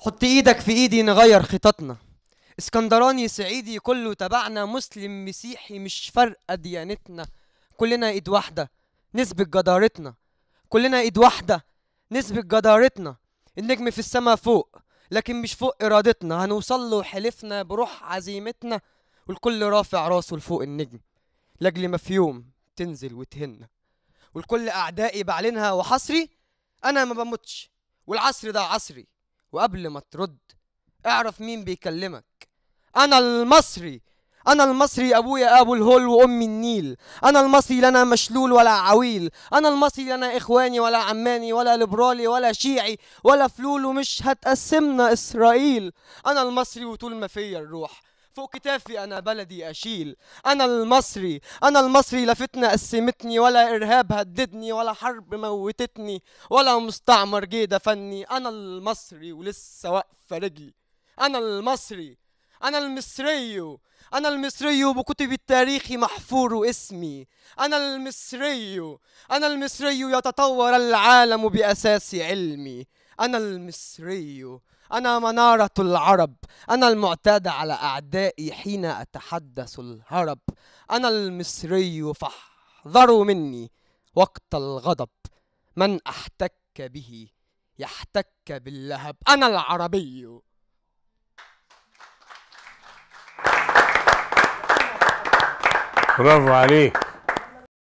حط ايدك في ايدي نغير خططنا. اسكندراني صعيدي كله تبعنا، مسلم مسيحي مش فارقة ديانتنا. كلنا ايد واحدة نثبت جدارتنا، كلنا ايد واحدة نثبت جدارتنا. النجم في السما فوق لكن مش فوق ارادتنا، هنوصل له حلفنا بروح عزيمتنا. والكل رافع راسه لفوق النجم لاجل ما في يوم تنزل وتهنا. والكل اعدائي بعلنها وحصري، انا ما بموتش والعصر ده عصري. وقبل ما ترد اعرف مين بيكلمك. انا المصري، انا المصري، ابويا ابو الهول وامي النيل. انا المصري لا انا مشلول ولا عويل. انا المصري لا انا اخواني ولا عماني ولا ليبرالي ولا شيعي ولا فلول، ومش هتقسمنا اسرائيل. انا المصري وطول ما فيا الروح فوق كتافي انا بلدي اشيل. انا المصري، انا المصري، لا فتنه قسمتني ولا ارهاب هددني ولا حرب موتتني ولا مستعمر جه دفني. انا المصري ولسه واقفه رجلي. انا المصري، انا المصري، انا المصري وبكتب التاريخ محفور اسمي. انا المصري، انا المصري، يتطور العالم باساس علمي. انا المصري، انا منارة العرب، انا المعتاد على اعدائي حين اتحدث الهرب. انا المصري فاحذروا مني وقت الغضب، من احتك به يحتك باللهب. انا العربي. برافو عليك.